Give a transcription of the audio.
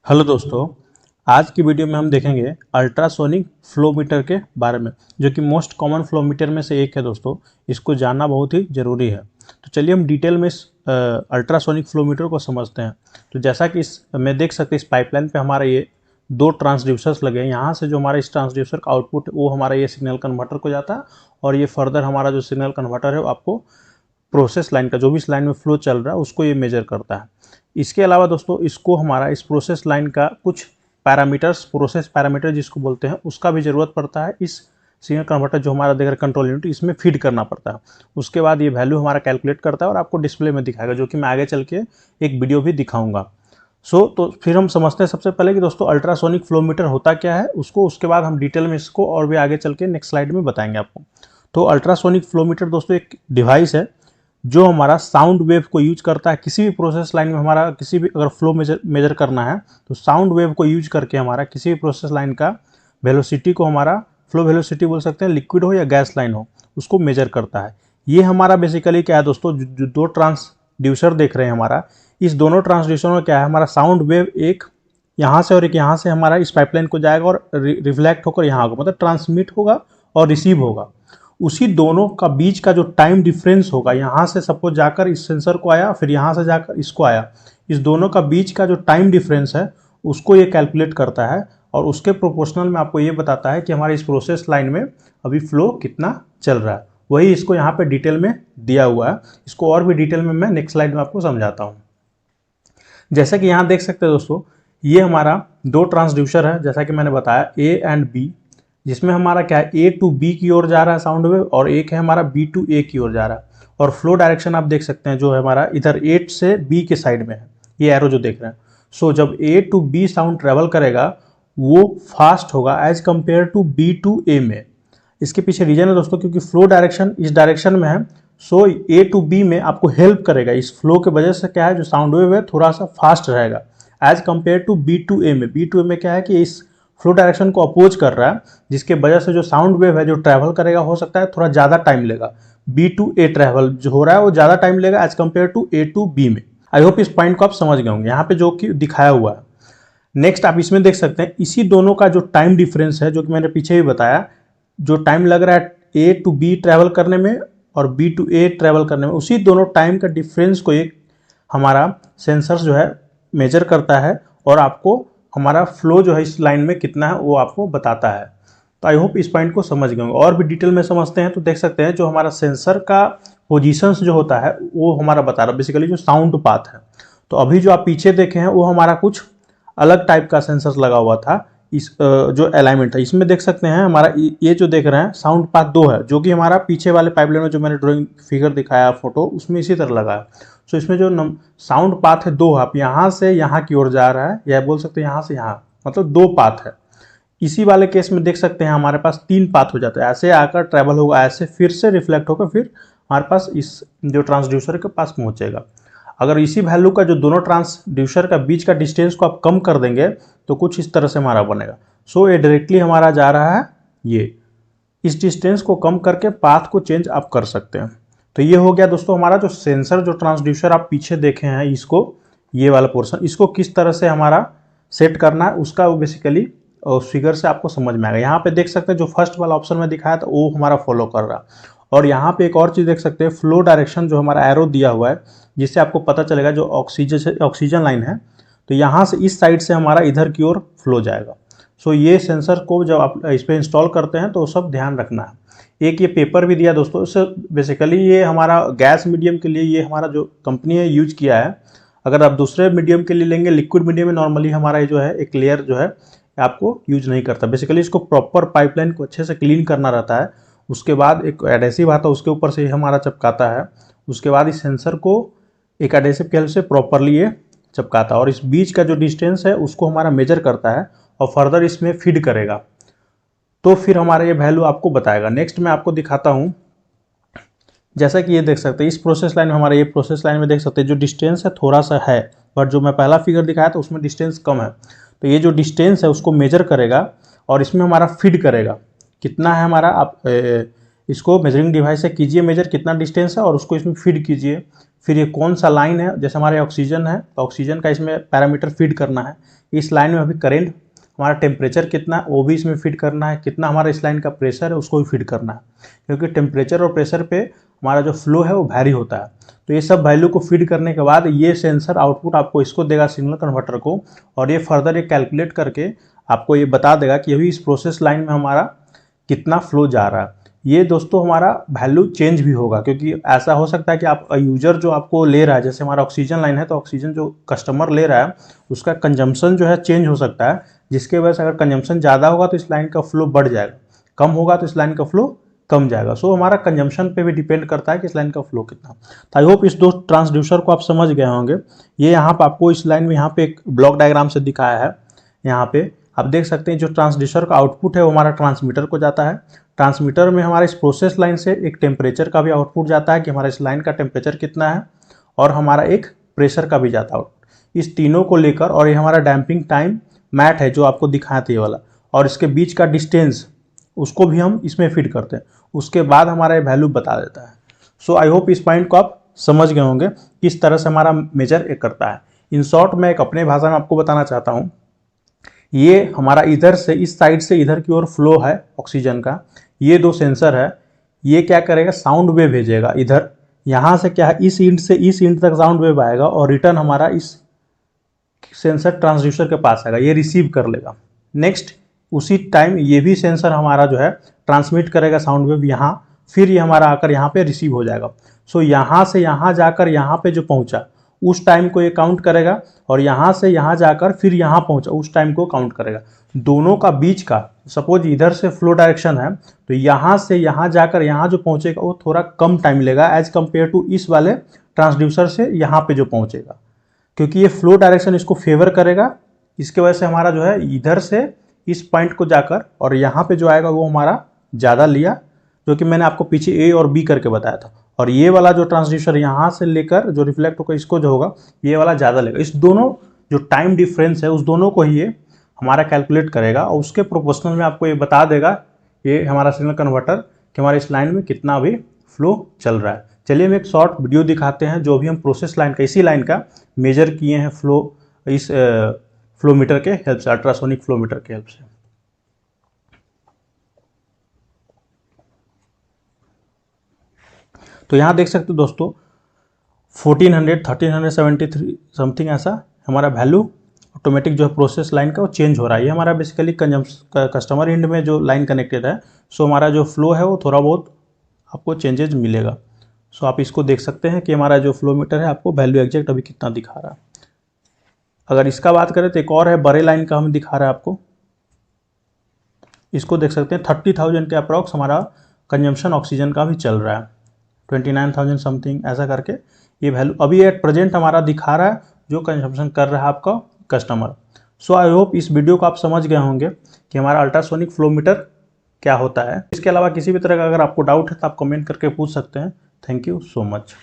Hello दोस्तों, आज की वीडियो में हम देखेंगे अल्ट्रासोनिक फ्लो मीटर के बारे में, जो कि मोस्ट कॉमन फ्लो मीटर में से एक है। दोस्तों, इसको जानना बहुत ही ज़रूरी है। तो चलिए हम डिटेल में इस अल्ट्रासोनिक फ्लो मीटर को समझते हैं। तो जैसा कि इस में देख सकते हैं, इस पाइपलाइन पे हमारा ये दो ट्रांसड्यूसर्स लगे हैं। यहाँ से जो हमारा इस ट्रांसड्यूसर का आउटपुट वो हमारा ये सिग्नल कन्वर्टर को जाता है, और ये फर्दर हमारा जो सिग्नल कन्वर्टर है वो आपको प्रोसेस लाइन का, जो भी इस लाइन में फ्लो चल रहा है उसको ये मेजर करता है। इसके अलावा दोस्तों, इसको हमारा इस प्रोसेस लाइन का कुछ पैरामीटर्स, प्रोसेस पैरामीटर जिसको बोलते हैं, उसका भी ज़रूरत पड़ता है। इस सिग्नल कन्वर्टर जो हमारा देख रहे कंट्रोल यूनिट, इसमें फीड करना पड़ता है। उसके बाद ये वैल्यू हमारा कैलकुलेट करता है और आपको डिस्प्ले में दिखाएगा, जो कि मैं आगे चल के एक वीडियो भी दिखाऊंगा। तो फिर हम समझते हैं सबसे पहले कि दोस्तों अल्ट्रासोनिक फ्लो मीटर होता क्या है उसको। उसके बाद हम डिटेल में इसको और भी आगे चल के नेक्स्ट स्लाइड में बताएंगे आपको। तो अल्ट्रासोनिक फ्लो मीटर दोस्तों एक डिवाइस है जो हमारा साउंड वेव को यूज करता है। किसी भी प्रोसेस लाइन में हमारा किसी भी अगर फ्लो मेजर करना है तो साउंड वेव को यूज करके हमारा किसी भी प्रोसेस लाइन का वेलोसिटी को, हमारा फ्लो वेलोसिटी बोल सकते हैं, लिक्विड हो या गैस लाइन हो, उसको मेजर करता है। ये हमारा बेसिकली क्या है दोस्तों, जो दो ट्रांसड्यूसर देख रहे हैं हमारा, इस दोनों ट्रांसड्यूसर में क्या है, हमारा साउंड वेव एक यहाँ से और एक यहाँ से हमारा इस पाइपलाइन को जाएगा और रिफ्लेक्ट होकर यहाँ होगा, मतलब ट्रांसमिट होगा और रिसीव होगा। उसी दोनों का बीच का जो टाइम डिफरेंस होगा, यहाँ से सपोज जाकर इस सेंसर को आया, फिर यहाँ से जाकर इसको आया, इस दोनों का बीच का जो टाइम डिफरेंस है उसको ये कैलकुलेट करता है, और उसके प्रोपोर्शनल में आपको ये बताता है कि हमारे इस प्रोसेस लाइन में अभी फ्लो कितना चल रहा है। वही इसको यहाँ पे डिटेल में दिया हुआ है। इसको और भी डिटेल में मैं नेक्स्ट स्लाइड में आपको समझाता हूँ। जैसे कि यहाँ देख सकते हैं दोस्तों, ये हमारा दो ट्रांसड्यूसर है, जैसा कि मैंने बताया ए एंड बी, जिसमें हमारा क्या है, ए टू बी की ओर जा रहा है साउंड वेव, और एक है हमारा बी टू ए की ओर जा रहा है। और फ्लो डायरेक्शन आप देख सकते हैं जो है हमारा इधर ए से बी के साइड में है, ये एरो जो देख रहे हैं। सो जब A to B sound travel करेगा वो फास्ट होगा as compared to B to A में। इसके पीछे रीजन है दोस्तों, क्योंकि फ्लो डायरेक्शन इस डायरेक्शन में है। सो ए टू बी में आपको हेल्प करेगा। इस फ्लो के वजह से क्या है, जो साउंड वेव है थोड़ा सा फास्ट रहेगा as compared to B to A में। बी टू ए में क्या है कि इस फ्लो डायरेक्शन को अपोज कर रहा है, जिसके वजह से जो साउंड वेव है जो ट्रैवल करेगा, हो सकता है थोड़ा ज़्यादा टाइम लेगा। बी टू ए ट्रैवल जो हो रहा है वो ज़्यादा टाइम लेगा as compared to A to B में। आई होप इस पॉइंट को आप समझ गए होंगे यहाँ पे जो कि दिखाया हुआ है। नेक्स्ट आप इसमें देख सकते हैं, इसी दोनों का जो टाइम डिफरेंस है, जो कि मैंने पीछे भी बताया, जो टाइम लग रहा है ए टू बी ट्रैवल करने में और बी टू ए ट्रैवल करने में, उसी दोनों टाइम का डिफरेंस को एक हमारा सेंसर जो है मेजर करता है, और आपको हमारा फ्लो जो है इस लाइन में कितना है वो आपको बताता है। तो आई होप इस पॉइंट को समझ गए होंगे। और भी डिटेल में समझते हैं तो देख सकते हैं, जो हमारा सेंसर का पोजीशंस जो होता है वो हमारा बता रहा है बेसिकली जो साउंड पाथ है। तो अभी जो आप पीछे देखे हैं वो हमारा कुछ अलग टाइप का सेंसर लगा हुआ था। इस जो अलाइनमेंट है इसमें देख सकते हैं, हमारा ये जो देख रहे हैं साउंड पाथ 2 है, जो कि हमारा पीछे वाले पाइपलाइन में जो मैंने ड्राइंग फिगर दिखाया फोटो, उसमें इसी तरह लगा है। सो इसमें जो साउंड पाथ है 2 है, आप यहाँ से यहाँ की ओर जा रहा है, या बोल सकते हैं यहाँ से यहाँ, मतलब 2 पाथ है। इसी वाले केस में देख सकते हैं हमारे पास 3 पाथ हो जाता है। ऐसे आकर ट्रैवल होगा, ऐसे फिर से रिफ्लेक्ट होकर फिर हमारे पास इस जो ट्रांसड्यूसर के पास पहुँचेगा। अगर इसी वैल्यू का जो दोनों ट्रांसड्यूसर का बीच का डिस्टेंस को आप कम कर देंगे तो कुछ इस तरह से हमारा बनेगा। सो ये डायरेक्टली हमारा जा रहा है, ये इस डिस्टेंस को कम करके पाथ को चेंज आप कर सकते हैं। तो ये हो गया दोस्तों हमारा जो सेंसर, जो ट्रांसड्यूसर आप पीछे देखे हैं, इसको, ये वाला पोर्शन, इसको किस तरह से हमारा सेट करना है उसका वो बेसिकली फिगर से आपको समझ में आएगा। यहाँ पे देख सकते हैं जो फर्स्ट वाला ऑप्शन में दिखाया था वो हमारा फॉलो कर रहा है। और यहाँ पे एक और चीज़ देख सकते हैं, फ्लो डायरेक्शन जो हमारा एरो दिया हुआ है, जिससे आपको पता चलेगा जो ऑक्सीजन लाइन है, तो यहाँ से इस साइड से हमारा इधर की ओर फ्लो जाएगा। सो ये सेंसर को जब आप इस पर इंस्टॉल करते हैं तो सब ध्यान रखना है। एक ये पेपर भी दिया दोस्तों, इससे बेसिकली ये हमारा गैस मीडियम के लिए ये हमारा जो कंपनी है यूज किया है। अगर आप दूसरे मीडियम के लिए लेंगे, लिक्विड मीडियम में नॉर्मली हमारा ये जो है एक लेयर जो है आपको यूज नहीं करता। बेसिकली इसको प्रॉपर पाइपलाइन को अच्छे से क्लीन करना रहता है। उसके बाद एक एडेसिव आता है, उसके ऊपर से हमारा चिपकाता है। उसके बाद इस सेंसर को एक एडेसिव के हेल्प से प्रॉपरली ये चिपकाता है, और इस बीच का जो डिस्टेंस है उसको हमारा मेजर करता है और फर्दर इसमें फीड करेगा, तो फिर हमारा ये वैल्यू आपको बताएगा। नेक्स्ट मैं आपको दिखाता हूँ, जैसा कि ये देख सकते हैं इस प्रोसेस लाइन में, हमारा ये प्रोसेस लाइन में देख सकते हैं जो डिस्टेंस है थोड़ा सा है, बट जो मैं पहला फिगर दिखाया था उसमें डिस्टेंस कम है। तो ये जो डिस्टेंस है उसको मेजर करेगा और इसमें हमारा फीड करेगा कितना है हमारा। आप इसको मेजरिंग डिवाइस से कीजिए मेजर कितना डिस्टेंस है, और उसको इसमें फीड कीजिए। फिर ये कौन सा लाइन है, जैसे हमारे ऑक्सीजन है तो ऑक्सीजन का इसमें पैरामीटर फीड करना है, इस लाइन में अभी करेंट, हमारा टेम्परेचर कितना है वो भी इसमें फीड करना है, कितना हमारा इस लाइन का प्रेशर है उसको भी फीड करना है, क्योंकि टेम्परेचर और प्रेशर पे हमारा जो फ्लो है वो वैरी होता है। तो ये सब वैल्यू को फीड करने के बाद ये सेंसर आउटपुट आपको इसको देगा सिग्नल कन्वर्टर को, और ये फर्दर ये कैलकुलेट करके आपको ये बता देगा कि अभी इस प्रोसेस लाइन में हमारा कितना फ्लो जा रहा है। ये दोस्तों हमारा वैल्यू चेंज भी होगा, क्योंकि ऐसा हो सकता है कि आप यूजर जो आपको ले रहा है, जैसे हमारा ऑक्सीजन लाइन है तो ऑक्सीजन जो कस्टमर ले रहा है उसका कंजम्पशन जो है चेंज हो सकता है, जिसके वजह से अगर कंजम्पशन ज़्यादा होगा तो इस लाइन का फ्लो बढ़ जाएगा, कम होगा तो इस लाइन का फ्लो कम जाएगा। सो हमारा कंजम्पशन पे भी डिपेंड करता है कि इस लाइन का फ्लो कितना। तो आई होप इस दो ट्रांसड्यूसर को आप समझ गए होंगे। ये यहाँ पर आपको इस लाइन में यहाँ पे एक ब्लॉक डायग्राम से दिखाया है। यहाँ पे आप देख सकते हैं जो ट्रांसड्यूसर का आउटपुट है वो हमारा ट्रांसमीटर को जाता है। ट्रांसमीटर में हमारा इस प्रोसेस लाइन से एक टेम्परेचर का भी आउटपुट जाता है कि हमारा इस लाइन का टेम्परेचर कितना है, और हमारा एक प्रेशर का भी जाता है आउटपुट। इस तीनों को लेकर, और ये हमारा डैम्पिंग टाइम मैट है जो आपको दिखाया था ये वाला, और इसके बीच का डिस्टेंस उसको भी हम इसमें फिट करते हैं, उसके बाद हमारा ये वैल्यू बता देता है। सो आई होप इस पॉइंट को आप समझ गए होंगे किस तरह से हमारा मेजर एक करता है। इन शॉर्ट मैं एक अपने भाषा में आपको बताना चाहता हूँ, ये हमारा इधर से इस साइड से इधर की ओर फ्लो है ऑक्सीजन का, ये दो सेंसर है, ये क्या करेगा साउंड वेव भेजेगा इधर, यहाँ से क्या है इस इंड से इस इंड तक साउंड वेव आएगा और रिटर्न हमारा इस सेंसर ट्रांसड्यूसर के पास आएगा, ये रिसीव कर लेगा। नेक्स्ट उसी टाइम ये भी सेंसर हमारा जो है ट्रांसमिट करेगा साउंड वेव यहाँ, फिर ये हमारा आकर यहाँ पे रिसीव हो जाएगा। सो यहाँ से यहाँ जाकर यहाँ पे जो पहुँचा उस टाइम को ये काउंट करेगा, और यहाँ से यहाँ जाकर फिर यहाँ पहुँचा उस टाइम को काउंट करेगा। दोनों का बीच का सपोज इधर से फ्लो डायरेक्शन है तो यहाँ से यहाँ जाकर यहाँ जो पहुँचेगा वो थोड़ा कम टाइम लेगा एज कम्पेयर टू इस वाले ट्रांसड्यूसर से यहाँ पे जो पहुँचेगा, क्योंकि ये फ्लो डायरेक्शन इसको फेवर करेगा। इसके वजह से हमारा जो है इधर से इस पॉइंट को जाकर और यहाँ पे जो आएगा वो हमारा ज़्यादा लिया, जो कि मैंने आपको पीछे ए और बी करके बताया था। और ये वाला जो ट्रांसड्यूसर यहाँ से लेकर जो रिफ्लेक्ट होगा इसको जो होगा ये वाला ज़्यादा लेगा। इस दोनों जो टाइम डिफरेंस है उस दोनों को ही ये हमारा कैलकुलेट करेगा, और उसके प्रोपोर्शनल में आपको ये बता देगा ये हमारा सिग्नल कन्वर्टर कि हमारे इस लाइन में कितना भी फ्लो चल रहा है। चलिए हम एक शॉर्ट वीडियो दिखाते हैं जो भी हम प्रोसेस लाइन का इसी लाइन का मेजर किए हैं फ्लो इस फ्लोमीटर के हेल्प से, अल्ट्रासोनिक फ्लोमीटर के हेल्प से। तो यहाँ देख सकते हो दोस्तों 1373 समथिंग ऐसा हमारा वैल्यू ऑटोमेटिक जो है प्रोसेस लाइन का वो चेंज हो रहा है। ये हमारा बेसिकली कस्टमर एंड में जो लाइन कनेक्टेड है, सो हमारा जो फ्लो है वो थोड़ा बहुत आपको चेंजेज मिलेगा। सो आप इसको देख सकते हैं कि हमारा जो फ्लोमीटर है आपको वैल्यू एग्जैक्ट अभी कितना दिखा रहा है। अगर इसका बात करें तो एक और है बड़े लाइन का, हमें दिखा रहा है आपको, इसको देख सकते हैं 30,000 के अप्रॉक्स हमारा कंजम्पशन ऑक्सीजन का भी चल रहा है, 29,000 समथिंग ऐसा करके ये वैल्यू अभी एट प्रेजेंट हमारा दिखा रहा है जो कंजम्पशन कर रहा है आपका कस्टमर। सो आई होप इस वीडियो को आप समझ गए होंगे कि हमारा अल्ट्रासोनिक फ्लोमीटर क्या होता है। इसके अलावा किसी भी तरह का अगर आपको डाउट है तो आप कमेंट करके पूछ सकते हैं। Thank you so much.